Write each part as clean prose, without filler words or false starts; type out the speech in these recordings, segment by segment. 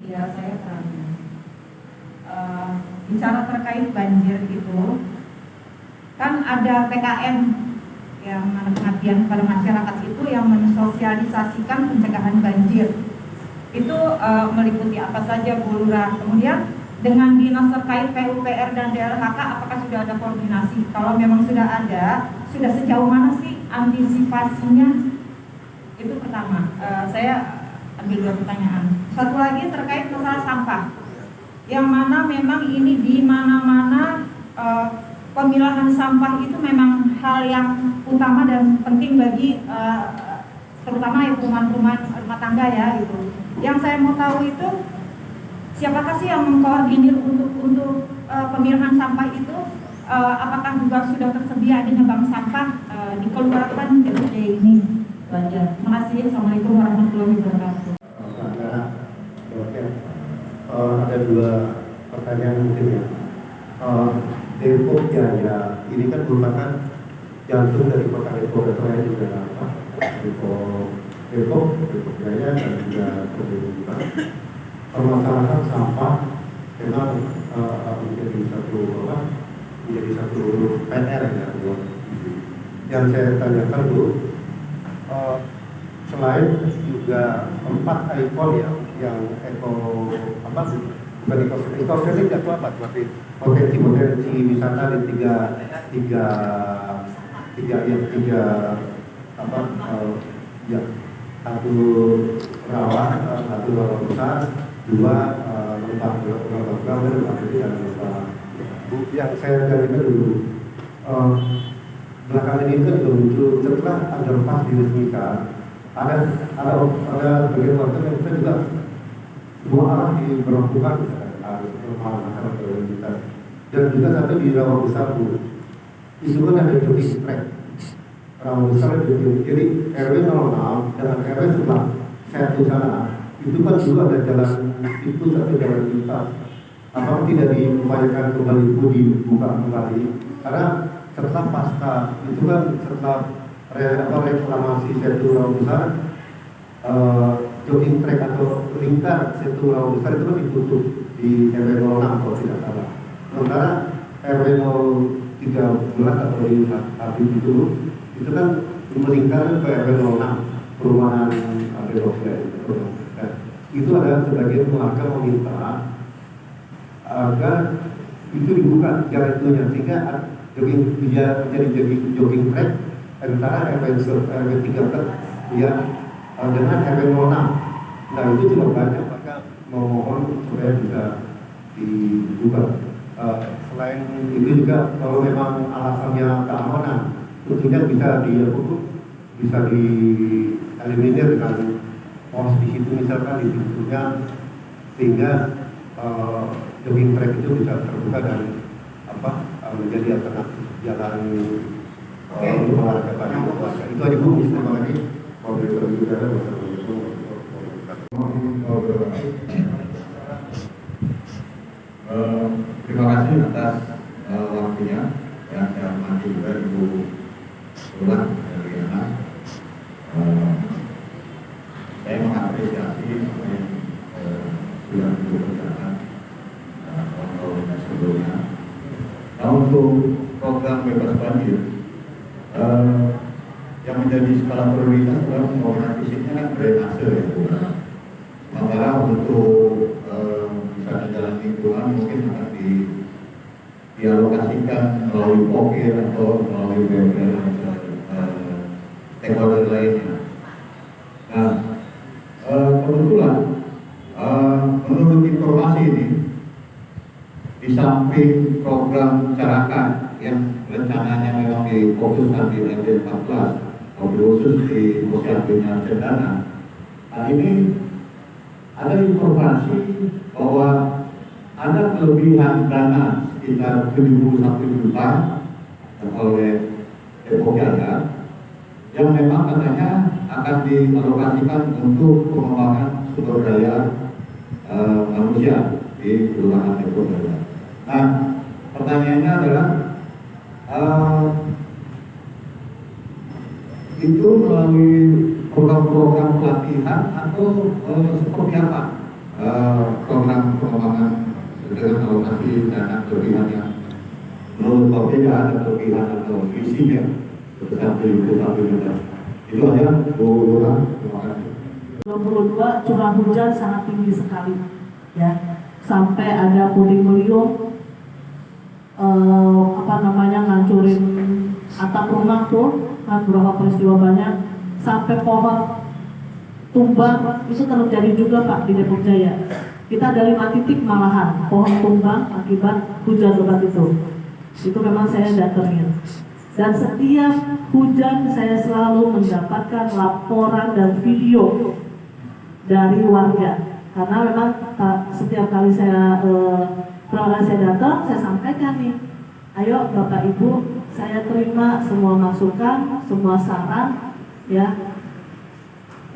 Ya, saya Prami. Bicara terkait banjir itu, kan ada PKM yang pengabdian pada masyarakat itu yang mensosialisasikan pencegahan banjir. Itu meliputi apa saja, Bu Lurah? Kemudian dengan dinas terkait PUPR dan DLHK, apakah sudah ada koordinasi? Kalau memang sudah ada, sudah sejauh mana sih antisipasinya? Itu pertama. Saya ambil dua pertanyaan. Satu lagi terkait masalah sampah, yang mana memang ini di mana-mana pemilahan sampah itu memang hal yang utama dan penting bagi terutama rumah tangga ya gitu. Yang saya mau tahu itu siapakah sih yang mengkoordinir untuk pemilahan sampah itu? Apakah juga sudah tersedia adanya bank sampah dikeluarkan BPD ini? Wajar. Terima kasih. Assalamualaikum warahmatullahi wabarakatuh. Ada dua pertanyaan mungkin ya. Depok Jaya ini kan merupakan jantung dari kota Depok, atau yang juga Depok Jaya dan juga Kota. Permasalahan sampah memang menjadi satu PR ya. Yang saya tanyakan Bu, selain juga 4 ikon yang ekoselik atau apa, berarti potensi wisata di tiga satu rawa besar, dua lembah dan lembah. Yang saya tanyakan dulu, belakangan ini kan muncul setelah underpass diresmikan, ada bagian warga yang kita juga dua arah diberlakukan, harus masyarakat prioritas, dan juga sampai di rawa besar Bu, itu kan ada jogging track rawa besar itu. Jadi RW 06 dengan RW sebelah saya di sana itu kan juga ada jalan itu, satu jalan lintas. Apakah tidak diupayakan kembali itu dibuka kembali, karena setelah pasca itu kan setelah reklamasi Setu Rawa Besar, jogging track atau lingkar Setu Rawa Besar itu kan ditutup di RW 06 kalau tidak salah. Sementara RW 013 atau di Habib itu kan melingkar ke RW 06 perumahan Depok. Itu ada sebagian warga meminta agar itu dibuka jalan itunya, sehingga menjadi jogging track antara RW 13 ya dengan RW 06. Nah itu juga banyak maka memohon supaya bisa dibuka. Selain itu juga kalau memang alasannya keamanan, tentunya bisa dieliminir dengan pos di situ, misalkan di pintunya, sehingga jogging track itu bisa terbuka dan menjadi alternatif jalan untuk olahraga bagi warga. Itu aja Bu. Terima kasih. Terima kasih atas waktunya yang saya hormati juga Ibu Lurah dari anak. Saya mengapresiasi apa yang sudah dikerjakan tahun sebelumnya. Nah, untuk program bebas banjir yang menjadi skala prioritas adalah pembangunan fisiknya kan drainase ya Bu. Sementara untuk misalnya jalan lingkungan mungkin akan dialokasikan melalui pokir atau melalui BUMN stakeholder lainnya. Nah, kebetulan menurut informasi ini, di samping program masyarakat yang rencananya memang difokuskan di RW 14, mobil khusus di Posyandu Cendana, nah ini ada informasi bahwa ada kelebihan dana sekitar 71 juta oleh Depok Jaya yang memang katanya akan dialokasikan untuk pengembangan sumber daya manusia di Kelurahan Depok Jaya. Nah, pertanyaannya adalah itu melalui program-program pelatihan atau seperti apa program pengembangan dengan alokasi dana kelebihan yang menurut perbedaan kelebihan atau visinya sebesar 71 juta. Itu aja, Bu Lurah. Terima kasih. 22 curah hujan sangat tinggi sekali, ya, sampai ada puting beliung, ngancurin atap rumah tuh, kan beberapa peristiwa banyak, sampai pohon tumbang itu terjadi juga Pak di Depok Jaya. Kita ada 5 titik malahan pohon tumbang akibat hujan lebat itu. Itu memang saya datengin. Dan setiap hujan saya selalu mendapatkan laporan dan video dari warga. Karena memang setiap kali saya datang, saya sampaikan nih, ayo Bapak Ibu, saya terima semua masukan, semua saran, ya,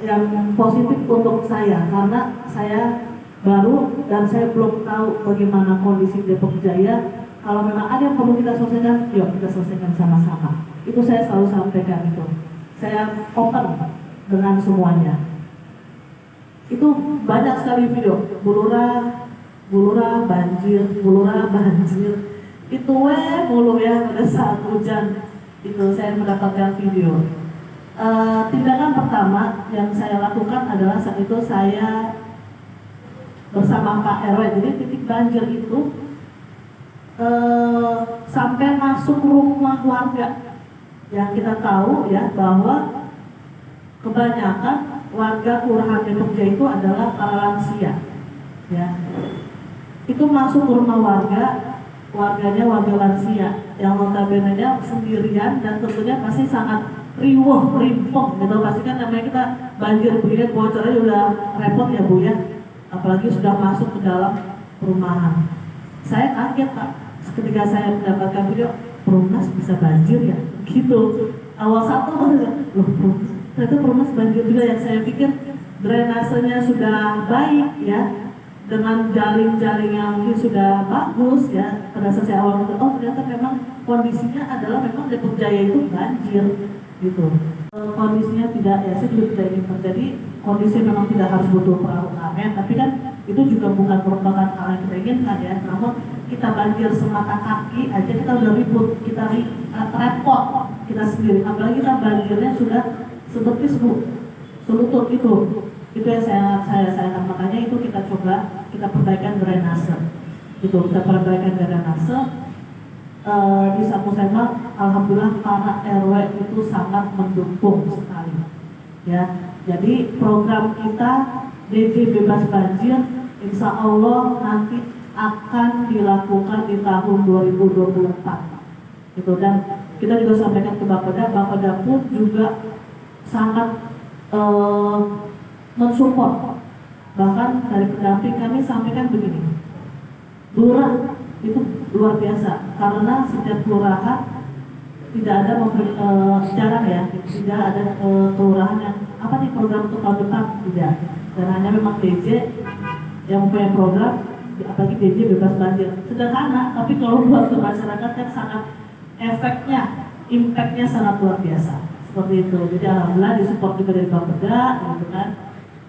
yang positif untuk saya, karena saya baru dan saya belum tahu bagaimana kondisi Depok Jaya. Kalau memang ada yang perlu kita selesaikan, yuk kita selesaikan sama-sama. Itu saya selalu sampaikan itu. Saya open dengan semuanya. Itu banyak sekali video. Bulura banjir. Itu mulu ya pada saat hujan. Itu saya mendapatkan video. Tindakan pertama yang saya lakukan adalah saat itu saya bersama Pak RW. Jadi titik banjir itu sampai masuk rumah warga. Yang kita tahu ya bahwa kebanyakan warga Kelurahan Depok Jaya itu adalah para lansia, ya. Itu masuk ke rumah warganya warga lansia yang notabene-nya sendirian dan tentunya pasti sangat riuh, rimpong gitu. Pasti kan namanya kita banjir begini bocornya udah repot ya Bu ya, apalagi sudah masuk ke dalam perumahan. Saya kaget Pak ketika saya mendapatkan video, Perumnas bisa banjir ya, gitu. Awal satu loh, ternyata Perumnas banjir juga. Yang saya pikir drainasenya sudah baik ya, dengan jaring-jaring yang sudah bagus ya. Pada saat saya awal ternyata memang kondisinya adalah memang Depok Jaya itu banjir gitu. Kondisinya tidak, ya saya juga tidak ingin terjadi kondisi memang tidak harus butuh perahu karet, tapi kan itu juga bukan merupakan hal yang kita inginkan ya. Namun kita banjir semata kaki aja kita udah ribut, kita repot kita sendiri, apalagi kita banjirnya sudah seperti selutut itu yang saya makanya itu kita coba kita perbaikan drainase itu, kita perbaikan drainase. Di Sapu Sembang, alhamdulillah para RW itu sangat mendukung sekali ya. Jadi program kita DG bebas banjir insya Allah nanti akan dilakukan di tahun 2024 gitu. Dan kita juga sampaikan ke Bapeda pun juga sangat mensupport. Bahkan dari pendamping kami sampaikan begini, Lurah itu luar biasa karena setiap kelurahan tidak ada jarang ya, tidak ada kelurahan yang apa nih program untuk tahun depan, tidak. Dan hanya memang DJ yang punya program, apalagi DJ bebas banjir. Sederhana, tapi kalau buat ke masyarakat kan sangat efeknya, impactnya sangat luar biasa. Seperti itu. Jadi alhamdulillah disupport juga dari Bapeda, gitu kan.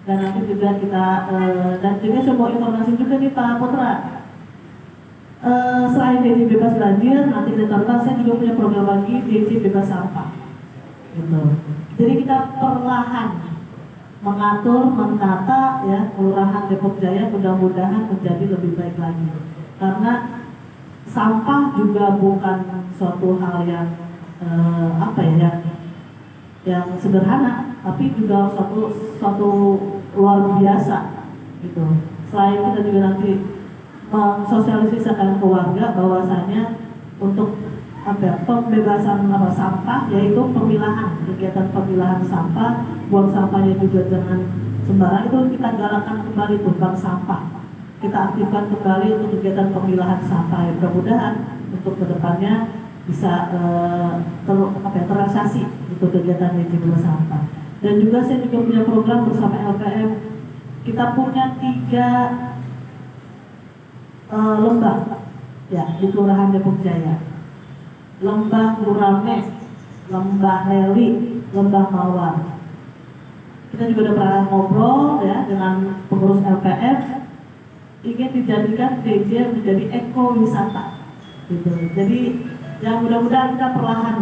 Dan nanti juga kita dan juga coba informasi juga nih Pak Putra. Selain DJ bebas banjir, nanti di tahun saya juga punya program lagi DJ bebas sampah. Gitu. Jadi kita perlahan mengatur, menata ya Kelurahan Depok Jaya mudah-mudahan menjadi lebih baik lagi. Karena sampah juga bukan suatu hal yang yang sederhana, tapi juga suatu luar biasa gitu. Selain kita juga nanti mensosialisasikan ke warga bahwasanya untuk pembebasan sampah, yaitu pemilahan, kegiatan pemilahan sampah, buang sampahnya juga jangan sembarang, itu kita galakkan kembali tuh bank sampah, kita aktifkan kembali untuk kegiatan pemilahan sampah. Ya, mudah-mudahan untuk kedepannya bisa terrealisasi untuk kegiatan manajemen sampah. Dan juga saya juga punya program bersama LPM, kita punya 3 lembah ya di Kelurahan Depok Jaya. Lembah Gurame, Lembah Leli, Lembah Mawar. Kita juga udah pernah ngobrol ya dengan pengurus LPF. ingin dijadikan DJ menjadi ekowisata gitu. Jadi ya mudah-mudahan kita perlahan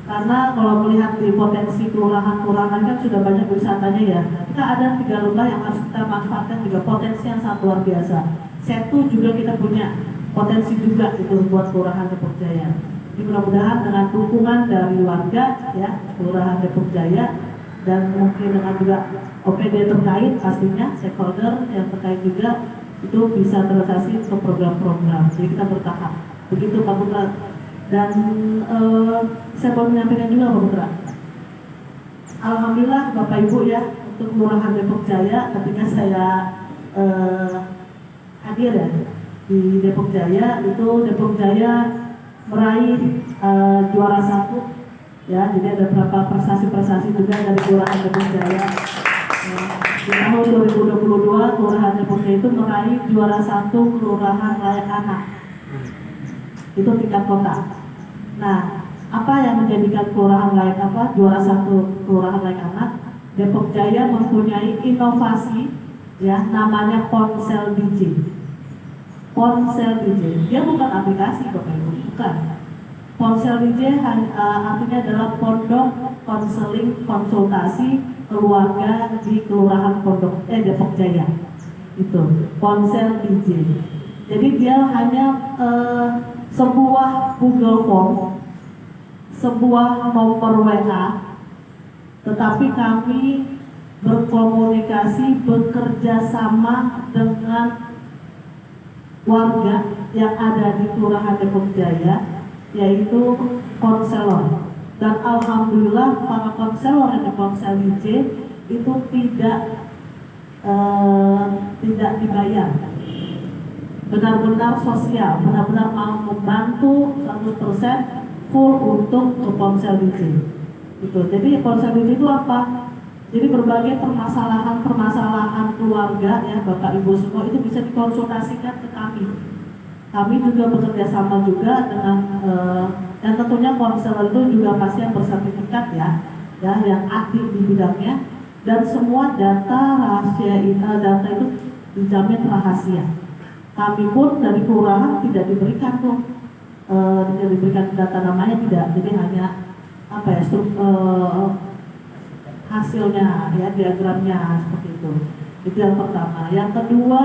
karena kalau melihat di potensi kelurahan-kelurahan kan sudah banyak wisatanya ya. Kita ada 3 lembah yang harus kita manfaatkan juga, potensi yang sangat luar biasa. Setu juga kita punya potensi juga itu buat Kelurahan Depok Jaya. Jadi mudah-mudahan dengan dukungan dari warga ya Kelurahan Depok Jaya dan mungkin dengan juga OPD terkait pastinya stakeholder yang terkait juga itu bisa terrealisasi untuk program-program. Jadi kita bertahap. Begitu Pak Putra. Dan saya mau menyampaikan juga Pak Putra. Alhamdulillah Bapak Ibu ya untuk Kelurahan Depok Jaya ketika saya hadir ya di Depok Jaya itu Depok Jaya meraih juara 1 ya, jadi ada beberapa prestasi-prestasi juga dari Kelurahan Depok Jaya ya. Di tahun 2022 Kelurahan Depok Jaya itu meraih juara 1 Kelurahan Layak Anak itu tingkat kota. Nah, apa yang menjadikan Kelurahan Layak juara 1 Kelurahan Layak Anak? Depok Jaya mempunyai inovasi ya namanya ponsel DJ. Ponsel DJ, dia bukan aplikasi Bapak Ibu, bukan. Ponsel DJ artinya adalah pondok konseling konsultasi keluarga di Kelurahan Depok Jaya. Itu ponsel DJ. Jadi dia hanya sebuah Google Form, sebuah nomor WA, tetapi kami berkomunikasi, bekerja sama dengan warga yang ada di Kelurahan Depok Jaya, yaitu konselor. Dan alhamdulillah para konselor yang di ponsel DJ itu tidak dibayar. Benar-benar sosial, benar-benar mau membantu 100% full untuk ke ponsel DJ. Gitu. Jadi ponsel DJ itu apa? Jadi berbagai permasalahan keluarga ya Bapak Ibu semua itu bisa dikonsultasikan ke kami. Kami juga bekerja sama juga dengan dan tentunya konselor itu juga pasti yang bersertifikat ya yang aktif di bidangnya, dan semua data data itu dijamin rahasia. Kami pun dari kelurahan tidak diberikan tidak diberikan data namanya, tidak, jadi hanya hasilnya ya, diagramnya seperti itu. Itu yang pertama. Yang kedua,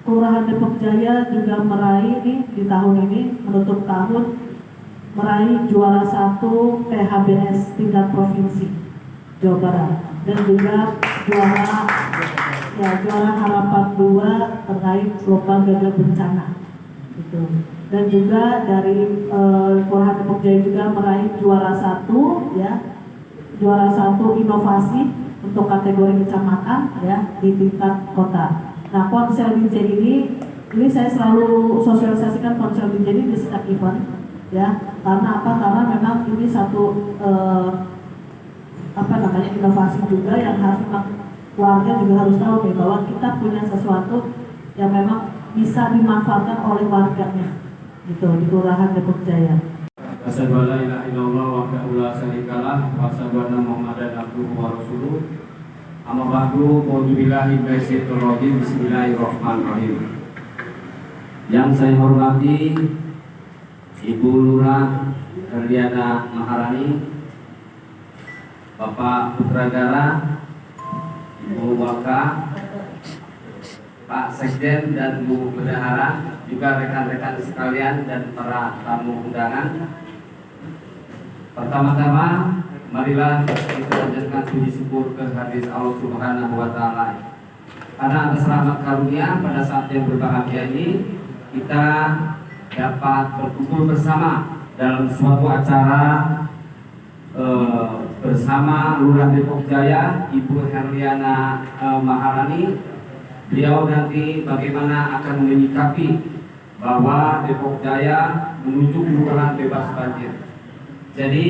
Kelurahan Depok Jaya juga meraih di tahun ini menutup tahun meraih juara 1 PHBS tingkat provinsi Jawa Barat, dan juga juara harapan 2 terkait lomba gagal bencana gitu. Dan juga dari Kelurahan Depok Jaya juga meraih juara 1 ya, juara 1 inovasi untuk kategori kecamatan ya di tingkat kota. Nah, ponsel DJ ini saya selalu sosialisasikan ponsel DJ ini di setiap event ya. Karena apa? Karena memang ini satu inovasi juga yang harus warga juga harus tahu nih bahwa kita punya sesuatu yang memang bisa dimanfaatkan oleh warganya gitu di Kelurahan Depok Jaya. Asyhadu an la ilaha illallah wahdahu la syarikalah wa asyhadu anna Muhammadan abduhu wa rasuluh. Amma ba'du, a'udzubillahi minasyaitonir rajim. Bismillahirrahmanirrahim. Yang saya hormati Ibu Lurah Herliana Maharani, Bapak Putragara, Ibu Waka, Pak Sekjen dan Bu Bendahara, juga rekan-rekan sekalian dan para tamu undangan. Pertama-tama, marilah kita panjatkan puji syukur kehadirat Allah Subhanahu wa Ta'ala. Karena atas rahmat karunia pada saat yang berbahagia ini kita dapat berkumpul bersama dalam suatu acara bersama Lurah Depok Jaya, Ibu Herliana Maharani. Beliau nanti bagaimana akan menyikapi bahwa Depok Jaya menuju kelurahan bebas banjir. Jadi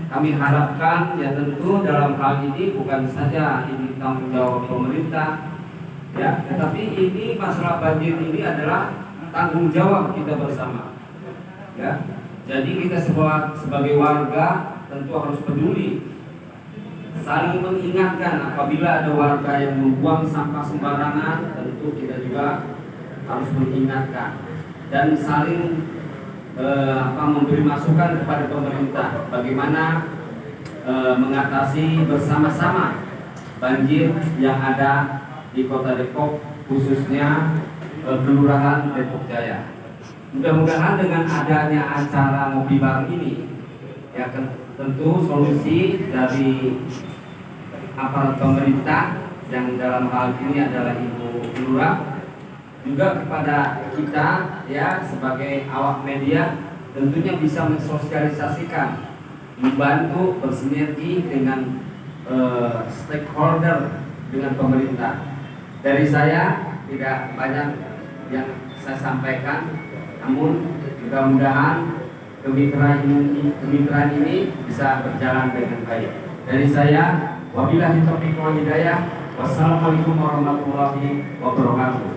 kami harapkan ya tentu dalam hal ini bukan saja ini tanggung jawab pemerintah ya, tetapi ini masalah banjir ini adalah tanggung jawab kita bersama ya. Jadi kita sebagai warga tentu harus peduli saling mengingatkan apabila ada warga yang membuang sampah sembarangan, tentu kita juga harus mengingatkan dan saling memberi masukan kepada pemerintah bagaimana mengatasi bersama-sama banjir yang ada di Kota Depok, khususnya Kelurahan Depok Jaya. Mudah-mudahan dengan adanya acara ngopi bareng ini, ya tentu solusi dari aparat pemerintah yang dalam hal ini adalah Ibu Lurah, juga kepada kita ya sebagai awak media tentunya bisa mensosialisasikan, membantu bersinergi dengan stakeholder dengan pemerintah. Dari saya tidak banyak yang saya sampaikan, namun mudah-mudahan kemitraan ini bisa berjalan dengan baik. Dari saya, wabillahi taufiq wal hidayah. Wassalamualaikum warahmatullahi wabarakatuh.